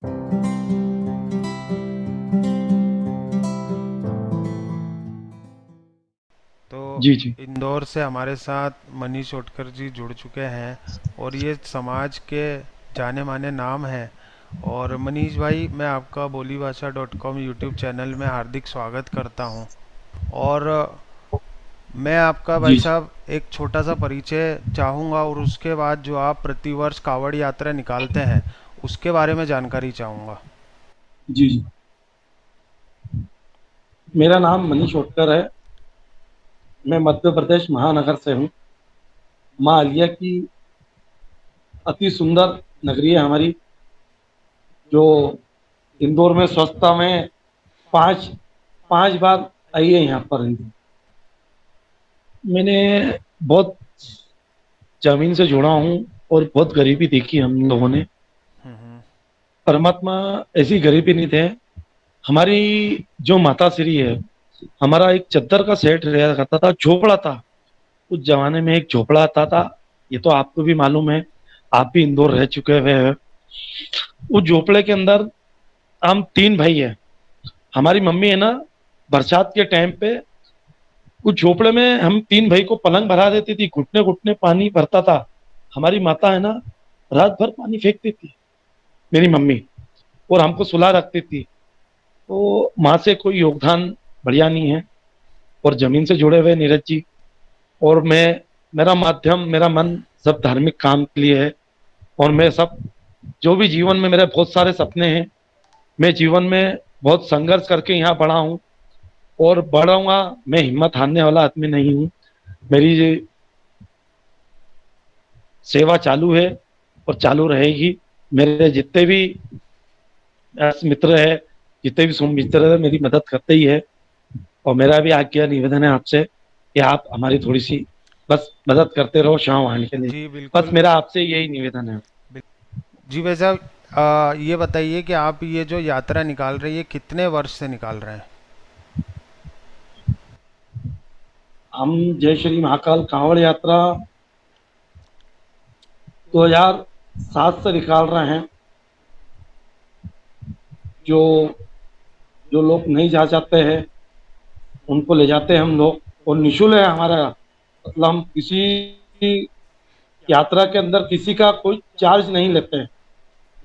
तो जी जी। इंदौर से हमारे साथ मनीष ओटकर जी जुड़ चुके हैं और ये समाज के जाने माने नाम हैं। और मनीष भाई, मैं आपका बोली भाषा .com यूट्यूब चैनल में हार्दिक स्वागत करता हूँ। और मैं आपका भाई जी जी। साहब एक छोटा सा परिचय चाहूँगा, और उसके बाद जो आप प्रतिवर्ष कावड़ यात्रा निकालते हैं उसके बारे में जानकारी चाहूँगा। जी जी। मेरा नाम मनीष ओटकर है। मैं मध्य प्रदेश महानगर से हूँ। माँ अलिया की अति सुंदर नगरी है हमारी, जो इंदौर में स्वच्छता में पांच पांच बार आई है यहाँ पर। मैंने बहुत जमीन से जुड़ा हूँ और बहुत गरीबी देखी हम लोगों ने। हम्म। परमात्मा ऐसी गरीबी नहीं थे। हमारी जो माता श्री है, हमारा एक चद्दर का सेट रहा करता था, झोपड़ा था। उस जमाने में एक झोपड़ा आता था, ये तो आपको भी मालूम है, आप भी इंदौर रह चुके हुए हैं। उस झोपड़े के अंदर हम तीन भाई हैं। हमारी मम्मी है ना, बरसात के टाइम पे उस झोपड़े में हम तीन भाई को पलंग भरा देती थी, घुटने घुटने पानी भरता था। हमारी माता है ना, रात भर पानी फेंकती थी, मेरी मम्मी, और हमको सुला रखती थी। तो माँ से कोई योगदान बढ़िया नहीं है। और जमीन से जुड़े हुए नीरज जी। और मैं, मेरा माध्यम, मेरा मन सब धार्मिक काम के लिए है। और मैं सब, जो भी जीवन में मेरे बहुत सारे सपने हैं, मैं जीवन में बहुत संघर्ष करके यहाँ बढ़ा हूँ और बढ़ूंगा। मैं हिम्मत हारने वाला आदमी नहीं हूँ। मेरी ये सेवा चालू है और चालू रहेगी। मेरे जितने भी मित्र है, जितने भी सुम मित्र है, मेरी मदद करते ही है। और मेरा भी आज्ञा निवेदन है आपसे कि आप हमारी थोड़ी सी बस मदद करते रहो शाम आने के लिए। जी बस बिल्कुल। मेरा आपसे यही निवेदन है। जी भाई साहब, ये बताइए कि आप ये जो यात्रा निकाल रहे हैं ये कितने वर्ष से निकाल रहे हैं? हम जय श्री महाकाल कांवड़ यात्रा 2007 से निकाल रहे हैं। जो जो लोग नहीं जा चाहते हैं उनको ले जाते हैं हम लोग, और निशुल्क है हमारा। मतलब हम किसी यात्रा के अंदर किसी का कोई चार्ज नहीं लेते हैं।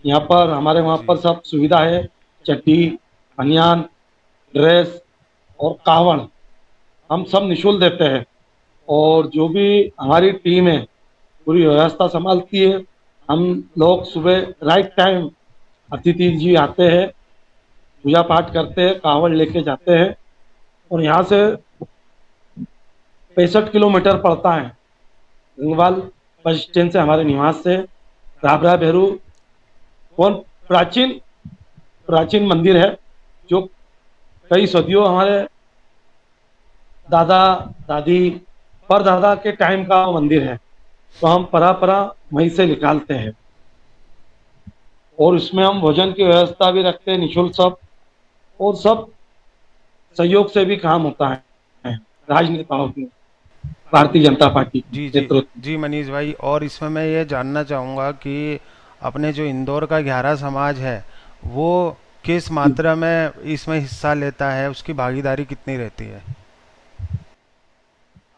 यहाँ पर हमारे वहाँ जी पर सब सुविधा है। चड्डी, बनियान, ड्रेस और कावड़ हम सब निशुल्क देते हैं। और जो भी हमारी टीम है पूरी व्यवस्था संभालती है। हम लोग सुबह राइट टाइम, अतिथि जी आते हैं, पूजा पाठ करते हैं, कावड़ लेके जाते हैं। और यहाँ से 65 किलोमीटर पड़ता है गंगवाल बस स्टैंड से, हमारे निवास से। राबरा भैरू कौन प्राचीन प्राचीन मंदिर है, जो कई सदियों हमारे दादा दादी परदादा के टाइम का मंदिर है। तो हम परापरा वहीं से निकालते हैं। और इसमें हम भोजन की व्यवस्था भी रखते हैं निःशुल्क सब। और सब सहयोग से भी काम होता है राजनेताओं के, भारतीय जनता पार्टी के जी जी। नेतृत्व। जी मनीष भाई, और इसमें मैं ये जानना चाहूँगा कि अपने जो इंदौर का 11 समाज है वो किस में मात्रा में इसमें हिस्सा लेता है, उसकी भागीदारी कितनी रहती है?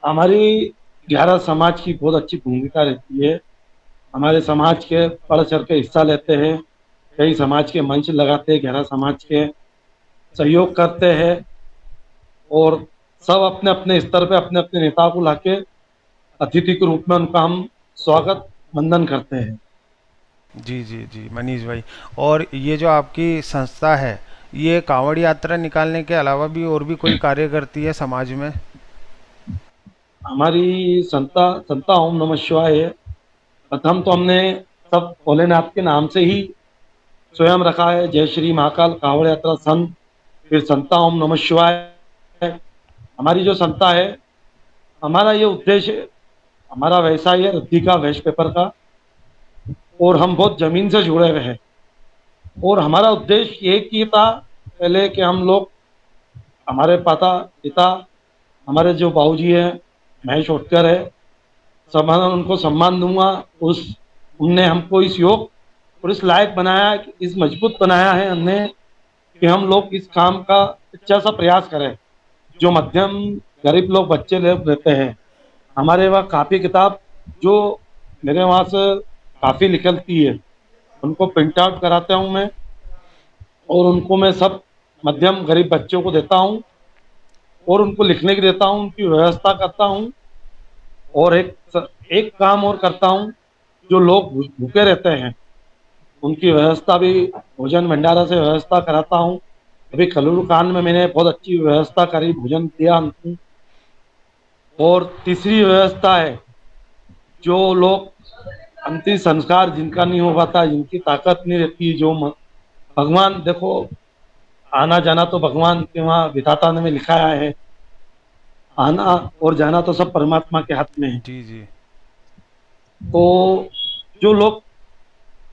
हमारी 11 समाज की बहुत अच्छी भूमिका रहती है। हमारे समाज के बढ़ चढ़ के हिस्सा लेते हैं। कई समाज के मंच लगाते हैं, 11 समाज के सहयोग करते हैं। और सब अपने अपने स्तर पे अपने अपने नेता को लाके अतिथि के रूप में उनका हम स्वागत वंदन करते हैं। जी जी जी मनीष भाई, और ये जो आपकी संस्था है ये कांवड़ यात्रा निकालने के अलावा भी और भी कोई कार्य करती है समाज में? हमारी संता संता ओम नमः शिवाय है। प्रथम तो हमने सब भोलेनाथ के नाम से ही स्वयं रखा है, जय श्री महाकाल कांवड़ यात्रा संघ। फिर संता ओम नमः शिवाय। हमारी जो संस्था है, हमारा ये उद्देश्य, हमारा व्यवसाय है रद्दी का, वेस्ट पेपर का। और हम बहुत जमीन से जुड़े हुए हैं। और हमारा उद्देश्य एक ही था पहले, कि हम लोग, हमारे पाता पिता, हमारे जो बाबूजी हैं महेश होटकर है, सम्मान, उनको सम्मान दूंगा। उस उनने हमको इस योग और इस लायक बनाया है, इस मजबूत बनाया है हमने कि हम लोग इस काम का अच्छा सा प्रयास करें। जो मध्यम गरीब लोग बच्चे लोग रहते हैं, हमारे वहाँ कापी किताब जो मेरे वहाँ से काफ़ी निकलती है, उनको प्रिंट आउट कराता हूँ मैं, और उनको मैं सब मध्यम गरीब बच्चों को देता हूँ, और उनको लिखने की देता हूँ, उनकी व्यवस्था करता हूँ। और एक काम और करता हूँ, जो लोग भूखे रहते हैं उनकी व्यवस्था भी भोजन भंडारा से व्यवस्था कराता हूँ। अभी खलूर कांड में मैंने बहुत अच्छी व्यवस्था करी, भोजन दिया उनको। और तीसरी व्यवस्था है, जो लोग अंतिम संस्कार जिनका नहीं हो पाता, जिनकी ताकत नहीं रहती, भगवान देखो, आना जाना तो भगवान के वहाँ विधाता ने में लिखाया है, आना और जाना तो सब परमात्मा के हाथ में है। जी जी। तो जो लोग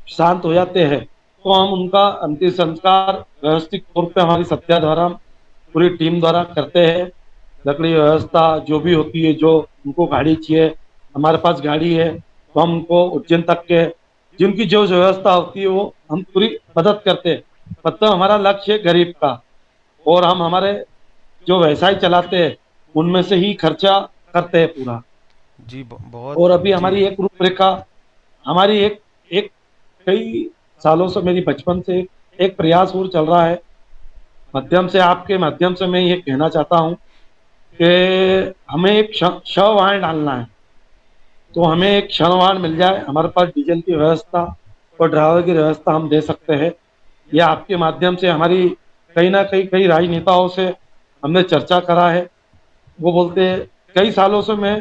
शांत हो जाते हैं, तो हम उनका अंतिम संस्कार व्यवस्थित तौर पे हमारी सत्या द्वारा, पूरी टीम द्वारा करते हैं। लकड़ी व्यवस्था जो भी होती है, जो उनको गाड़ी चाहिए, हमारे पास गाड़ी है, तो हम उनको उज्जैन तक के जिनकी जो व्यवस्था होती है वो हम पूरी मदद करते हैं। मतलब हमारा लक्ष्य है गरीब का, और हम हमारे जो व्यवसाय चलाते हैं उनमें से ही खर्चा करते हैं पूरा। जी बहुत। और अभी जी हमारी एक रूपरेखा, हमारी एक एक कई सालों से, मेरी बचपन से एक प्रयास और चल रहा है। माध्यम से, आपके माध्यम से मैं ये कहना चाहता हूँ कि हमें एक शव वाहन डालना है। तो हमें एक शव वाहन मिल जाए, हमारे पास डीजल की व्यवस्था और ड्राइवर की व्यवस्था हम दे सकते हैं। यह आपके माध्यम से हमारी कहीं ना कहीं कई राजनेताओं से हमने चर्चा करा है। वो बोलते हैं, कई सालों से मैं,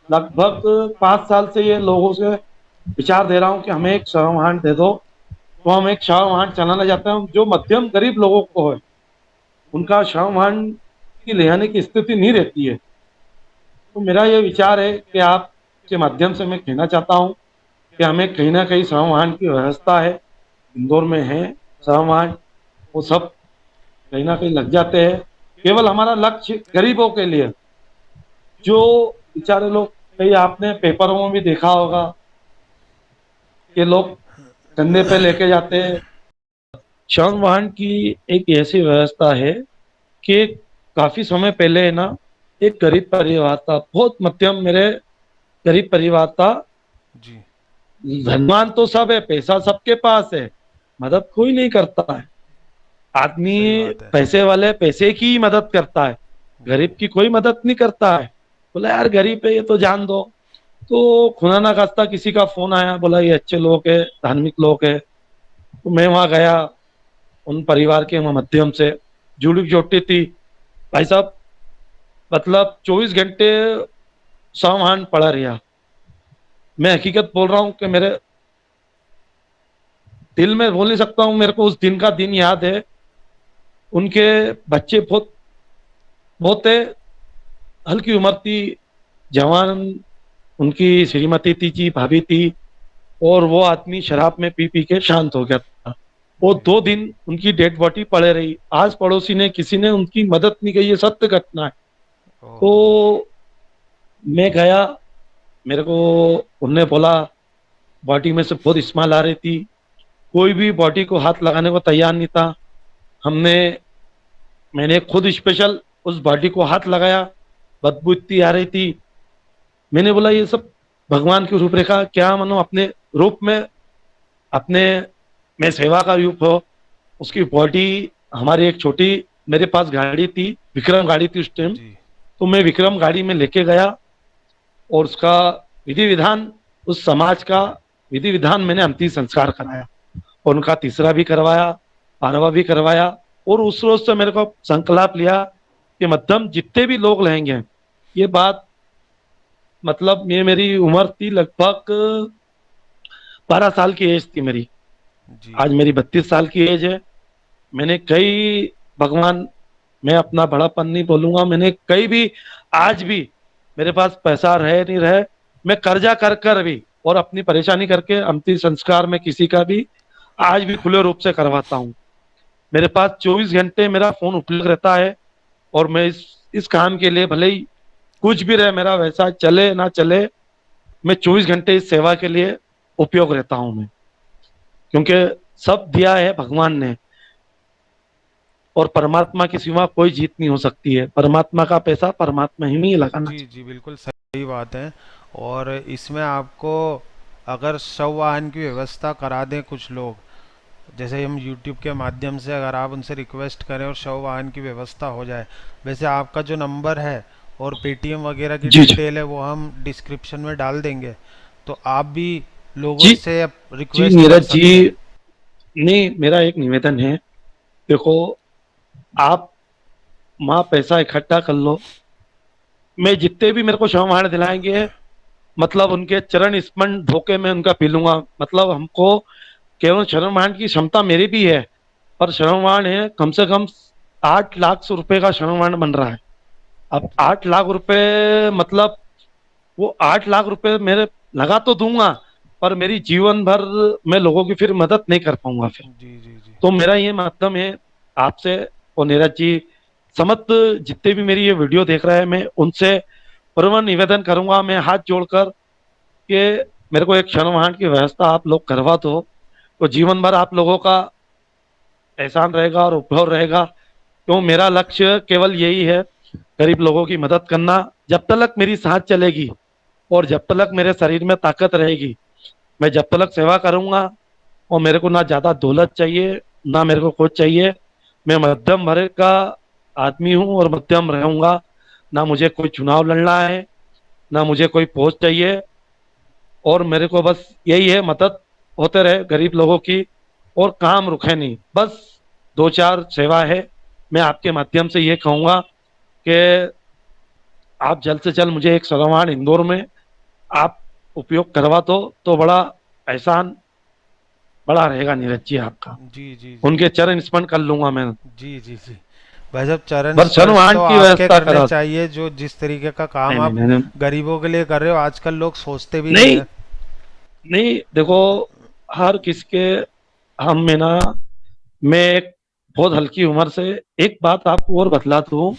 लगभग 5 साल से ये लोगों से विचार दे रहा हूँ कि हमें एक शव वाहन दे दो। तो हम एक शव वाहन चलाना चाहते हैं। जो मध्यम गरीब लोगों को है, उनका शव वाहन की ले आने की स्थिति नहीं रहती है। तो मेरा ये विचार है कि आपके माध्यम से मैं कहना चाहता हूँ कि हमें कहीं ना कहीं श्रम वाहन की व्यवस्था है, इंदौर में है श्रम वाहन, वो सब कहीं ना कहीं लग जाते हैं। केवल हमारा लक्ष्य गरीबों के लिए, जो बेचारे लोग, कहीं आपने पेपरों में भी देखा होगा कि लोग कंधे पे लेके जाते हैं। श्रम वाहन की एक ऐसी व्यवस्था है कि काफी समय पहले है ना, एक गरीब परिवार था, बहुत मध्यम, मेरे गरीब परिवार था। जी। धनवान तो सब है, पैसा सबके पास है, मदद कोई नहीं करता है। आदमी सही बात है। पैसे वाले पैसे की ही मदद करता है, जी गरीब की कोई मदद नहीं करता है। बोला यार गरीब है ये तो जान दो। तो खुदा ना खास्ता किसी का फोन आया, बोला ये अच्छे लोग है, धार्मिक लोग है। तो मैं वहां गया, उन परिवार के माध्यम से जुड़ी जोटी थी। भाई साहब, मतलब 24 घंटे सामान पड़ा रहा। मैं हकीकत बोल रहा हूँ कि मेरे दिल में बोल नहीं सकता हूँ, मेरे को उस दिन का दिन याद है। उनके बच्चे बहुत बहुत हल्की उम्र थी, जवान उनकी श्रीमती थी जी, भाभी थी। और वो आदमी शराब में पी पी के शांत हो गया था। वो जी। 2 दिन उनकी डेड बॉडी पड़े रही, आज पड़ोसी ने किसी ने उनकी मदद नहीं की, ये सत्य घटना है। ओहो। तो मैं गया, मेरे को उनने बोला, बॉडी में से बहुत स्मेल आ रही थी, कोई भी बॉडी को हाथ लगाने को तैयार नहीं था। हमने मैंने खुद स्पेशल उस बॉडी को हाथ लगाया, बदबू इतनी आ रही थी। मैंने बोला ये सब भगवान की रूपरेखा, क्या मानो अपने रूप में, अपने में सेवा का रूप हो। उसकी बॉडी, हमारी एक छोटी, मेरे पास गाड़ी थी, विक्रम गाड़ी थी उस टाइम। जी तो मैं विक्रम गाड़ी में लेके गया, और उसका विधि विधान, उस समाज का विधि विधान, मैंने अंतिम संस्कार कराया, और उनका तीसरा भी करवाया, 12वां भी करवाया। और उस रोज से मेरे को संकल्प लिया कि मध्यम जितने भी लोग रहेंगे, ये बात, मतलब ये मेरी उम्र थी लगभग 12 साल की एज थी मेरी। जी। आज मेरी 32 साल की एज है। मैंने कई, भगवान, मैं अपना बड़ापन नहीं बोलूंगा, मैंने कई भी, आज भी मेरे पास पैसा रहे नहीं रहे, मैं कर्जा कर कर भी और अपनी परेशानी करके अंतिम संस्कार में किसी का भी आज भी खुले रूप से करवाता हूँ। मेरे पास 24 घंटे मेरा फोन उपलब्ध रहता है, और मैं इस काम के लिए, भले ही कुछ भी रहे, मेरा वैसा चले ना चले, मैं 24 घंटे इस सेवा के लिए उपयोग रहता हूँ मैं। क्योंकि सब दिया है भगवान ने, और परमात्मा के सिवा कोई जीत नहीं हो सकती है। परमात्मा का पैसा परमात्मा ही लगाना जी चाहिए। जी, बिल्कुल सही बात है। और इसमें आपको अगर शव वाहन की व्यवस्था करा दें कुछ लोग, जैसे हम यूट्यूब के माध्यम से अगर आप उनसे रिक्वेस्ट करें और शव वाहन की व्यवस्था हो जाए, वैसे आपका जो नंबर है और पेटीएम वगैरह की जी जी डिटेल है वो हम डिस्क्रिप्शन में डाल देंगे, तो आप भी लोगों जी। से जी रिक्वेस्ट कर नीरज जी, सकते हैं। नहीं, मेरा एक निवेदन है। देखो, आप माँ पैसा इकट्ठा कर लो, मैं जितने भी मेरे को क्षमाण दिलाएंगे, मतलब उनके चरण स्मरण धोके मैं उनका पी लूंगा। मतलब हमको केवल क्षणवाण की क्षमता मेरी भी है, पर क्षणवाण है कम से कम 8 लाख रुपए का क्षणवाण बन रहा है। अब जी 8 लाख रुपए, मतलब वो 8 लाख रुपए मेरे लगा तो दूंगा, पर मेरी जीवन भर मैं लोगों की फिर मदद नहीं कर पाऊंगा फिर। जी जी जी तो मेरा ये मतलब है आपसे और नीरज जी, समस्त जितने भी मेरी ये वीडियो देख रहे हैं, मैं उनसे पुनः निवेदन करूंगा, मैं हाथ जोड़कर, कि मेरे को एक क्षण वाहन की व्यवस्था आप लोग करवा दो, तो जीवन भर आप लोगों का एहसान रहेगा और उपहार रहेगा। क्यों, मेरा लक्ष्य केवल यही है, गरीब लोगों की मदद करना। जब तक मेरी सांस चलेगी और जब तक मेरे शरीर में ताकत रहेगी, मैं जब तक सेवा करूंगा। और मेरे को ना ज्यादा दौलत चाहिए, ना मेरे को कुछ चाहिए। मैं मध्यम वर्ग का आदमी हूँ और मध्यम रहूंगा। ना मुझे कोई चुनाव लड़ना है, ना मुझे कोई पोस्ट चाहिए, और मेरे को बस यही है, मदद होते रहे गरीब लोगों की, और काम रुके नहीं, बस दो चार सेवा है। मैं आपके माध्यम से ये कहूंगा कि आप जल्द से जल्द मुझे एक सर्वमान्य इंदौर में आप उपयोग करवा दो, तो बड़ा एहसान बड़ा रहेगा नीरज जी आपका। जी जी जी उनके चरण स्मरण कर लूंगा मैं। जी जी जी। भाई साहब, चरण बस स्पर्श वाहन तो की आपके व्यवस्था करने करा। चाहिए, जो जिस तरीके का काम नहीं नहीं आप नहीं नहीं गरीबों के लिए कर रहे हो, आजकल लोग सोचते भी नहीं नहीं है। नहीं, देखो, हर किसके, हम में ना, मैं एक बहुत हल्की उम्र से, एक बात आपको और बतला दूं,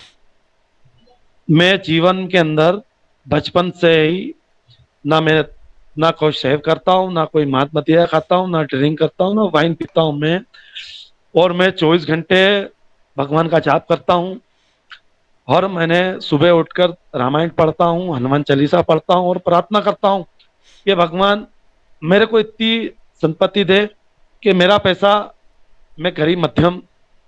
मैं जीवन के अंदर बचपन से ही, ना मैं, ना कोई सेव करता हूँ, ना कोई मात मदिरा खाता हूँ, ना ड्रिंक करता हूँ, ना वाइन पीता हूँ मैं। और मैं 24 घंटे भगवान का जाप करता हूँ। और मैंने सुबह उठकर रामायण पढ़ता हूँ, हनुमान चालीसा पढ़ता हूँ और प्रार्थना करता हूँ कि भगवान मेरे को इतनी संपत्ति दे कि मेरा पैसा मैं गरीब मध्यम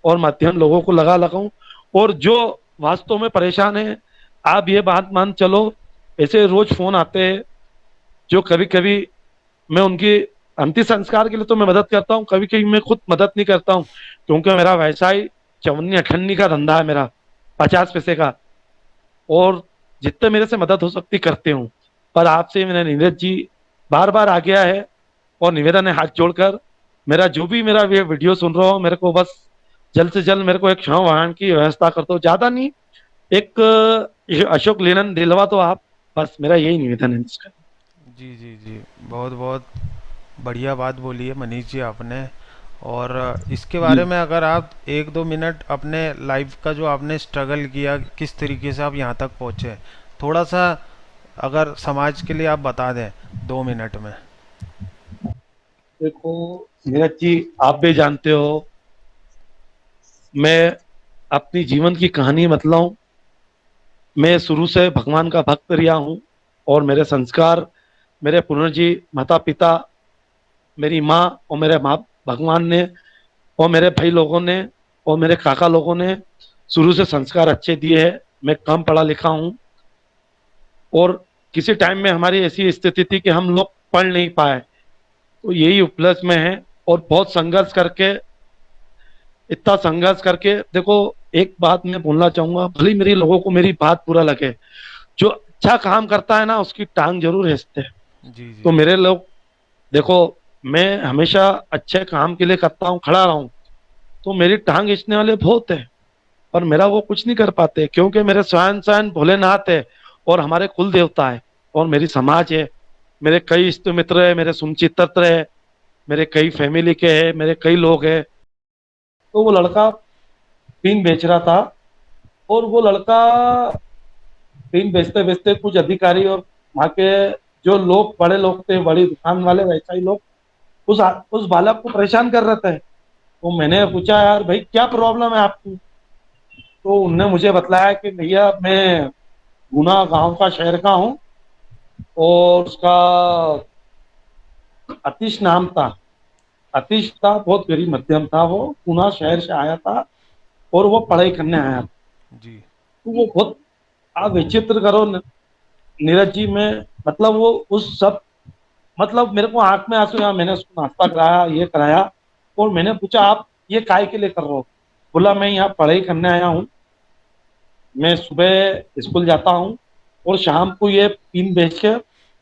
और मध्यम लोगों को लगाऊं। और जो वास्तव में परेशान है, आप ये बात मान चलो, ऐसे रोज फोन आते हैं, जो कभी कभी मैं उनकी अंतिम संस्कार के लिए तो मैं मदद करता हूँ, कभी कभी मैं खुद मदद नहीं करता हूँ, क्योंकि मेरा व्यवसाय चवन्नी अठन्नी का धंधा है मेरा, 50 पैसे का। और जितने मेरे से मदद हो सकती करते हूँ। पर आपसे मैंने नीरज जी बार बार आ गया है और निवेदन है, हाथ जोड़कर, मेरा जो भी मेरा ये वीडियो सुन रहा हो, मेरे को बस जल्द से जल्द मेरे को एक क्षण वाहन की व्यवस्था कर दो, ज्यादा नहीं, एक अशोक लेलन दिलवा दो आप। बस मेरा यही निवेदन है इसका। जी जी जी, बहुत बहुत बढ़िया बात बोली है मनीष जी आपने। और इसके जी बारे में अगर आप एक दो मिनट अपने लाइफ का जो आपने स्ट्रगल किया, किस तरीके से आप यहाँ तक पहुँचे, थोड़ा सा अगर समाज के लिए आप बता दें 2 मिनट में। देखो नीरज जी, आप भी जानते हो, मैं अपनी जीवन की कहानी मतलाऊं, मैं शुरू से भगवान का भक्त रहा हूँ। और मेरे संस्कार, मेरे पुनर्जी माता पिता, मेरी माँ और मेरे माँ, भगवान ने, और मेरे भाई लोगों ने, और मेरे काका लोगों ने शुरू से संस्कार अच्छे दिए हैं। मैं कम पढ़ा लिखा हूँ, और किसी टाइम में हमारी ऐसी स्थिति थी कि हम लोग पढ़ नहीं पाए, तो यही उपलक्ष्य में है। और बहुत संघर्ष करके, इतना संघर्ष करके, देखो, एक बात मैं बोलना चाहूंगा, भले ही मेरी लोगों को मेरी बात बुरा लगे, जो अच्छा काम करता है ना, उसकी टांग जरूर खींचते हैं। जी जी तो मेरे लोग, देखो, मैं हमेशा अच्छे काम के लिए करता हूँ, खड़ा रहा हूँ, तो मेरी टांग खींचने वाले बहुत है, पर मेरा वो कुछ नहीं कर पाते, क्योंकि मेरे स्वयं स्वयं भोलेनाथ है, और हमारे कुल देवता है, और मेरी समाज है, मेरे कई इष्ट मित्र है, मेरे सुनचित्र है, मेरे कई फैमिली के है, मेरे कई लोग हैं। तो वो लड़का टीन बेच रहा था, और वो लड़का टीन बेचते बेचते कुछ अधिकारी और वहाँ के जो लोग, बड़े लोग थे, बड़ी दुकान वाले, व्यवसायी लोग, उस बालक को परेशान कर रहे थे। तो मैंने पूछा, यार भाई क्या प्रॉब्लम है आपको? तो उनने मुझे बतलाया कि भैया मैं गुना गांव का शहर का हूँ, और उसका अतीश नाम था। अतीश था, बहुत गरीब मध्यम था, वो गुना शहर से आया था और वो पढ़ाई करने आया था। जी तो वो बहुत, आप विचित्र करो नीरज जी में, मतलब वो उस सब, मतलब मेरे को आंख में आंसू आया। मैंने उसको नाश्ता कराया, ये कराया, और मैंने पूछा आप ये काय के लिए कर रहे हो? बोला मैं यहाँ पढ़ाई करने आया हूँ, मैं सुबह स्कूल जाता हूँ और शाम को ये पिन बेच के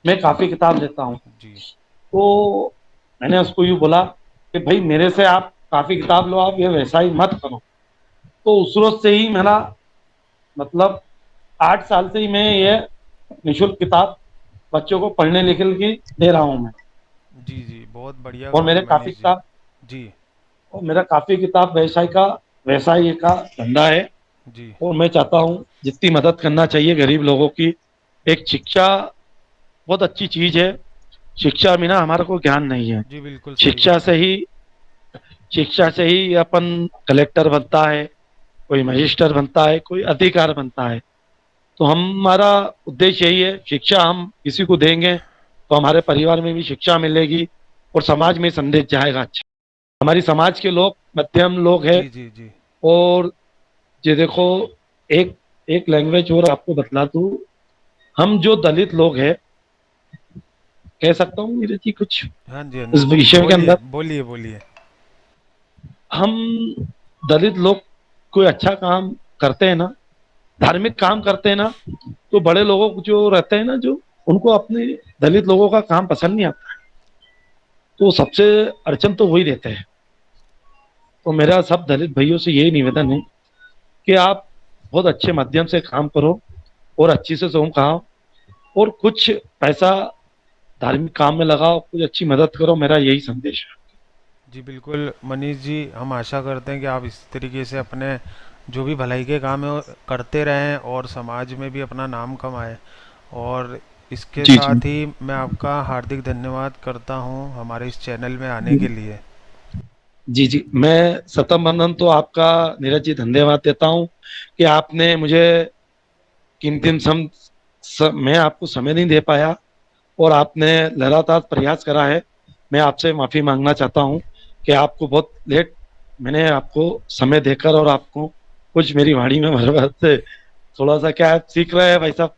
मैं काफी किताब लेता हूँ। जी तो मैंने उसको यूँ बोला कि भाई मेरे से आप काफी किताब लो, आप ये वैसा ही मत करो। तो उस रोज से ही मेरा, मतलब 8 साल से ही मैं ये निःशुल्क किताब बच्चों को पढ़ने लिखने की दे रहा हूँ मैं। जी जी, बहुत बढ़िया और काम मेरे है काफी मनीष जी। किताब जी और मेरा काफी किताब व्यवसाय का धंधा है। जी और मैं चाहता हूँ जितनी मदद करना चाहिए गरीब लोगों की। एक शिक्षा बहुत अच्छी चीज है। शिक्षा बिना हमारे को ज्ञान नहीं है। जी, बिल्कुल सही शिक्षा बात से है। ही शिक्षा से ही अपन कलेक्टर बनता है, कोई मजिस्टर बनता है, कोई अधिकार बनता है। तो हमारा उद्देश्य यही है, शिक्षा हम किसी को देंगे तो हमारे परिवार में भी शिक्षा मिलेगी और समाज में संदेश जाएगा अच्छा। हमारी समाज के लोग मध्यम लोग हैं। जी जी जी और ये देखो, एक एक लैंग्वेज और आपको बतला दूं, हम जो दलित लोग हैं, कह सकता हूँ नीरज जी कुछ हाँ जी, हाँ इस जी, विषय के बोलिए अंदर? बोलिए बोलिए। हम दलित लोग कोई अच्छा काम करते हैं ना, धार्मिक काम करते हैं ना, तो बड़े लोगों को जो रहते हैं ना, जो उनको अपने दलित लोगों का काम पसंद नहीं आता, तो सबसे अड़चन तो वही रहते हैं। तो मेरा सब दलित भाइयों से यही निवेदन है कि आप बहुत अच्छे माध्यम से काम करो और अच्छी से सोम खाओ, और कुछ पैसा धार्मिक काम में लगाओ, कुछ अच्छी मदद करो। मेरा यही संदेश है। जी बिल्कुल मनीष जी, हम आशा करते हैं कि आप इस तरीके से अपने जो भी भलाई के काम है वो करते रहें और समाज में भी अपना नाम कमाएं। और इसके जी जी। साथ ही मैं आपका हार्दिक धन्यवाद करता हूं हमारे इस चैनल में आने के लिए। जी जी, मैं सतम बंधन तो आपका नीरज जी धन्यवाद देता हूँ कि आपने मुझे कीमती मैं आपको समय नहीं दे पाया, और आपने लगातार प्रयास करा है। मैं आपसे माफी मांगना चाहता हूँ कि आपको बहुत लेट मैंने आपको समय देकर, और आपको कुछ मेरी वाणी में बर्बाद से थोड़ा सा क्या है, सीख रहे हैं भाई साहब,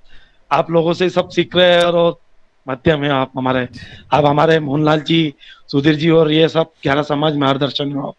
आप लोगों से सब सीख रहे हैं। और माध्यम है आप हमारे, आप हमारे मोहनलाल जी, सुधीर जी और ये सब 11 समाज मार्गदर्शन में हो।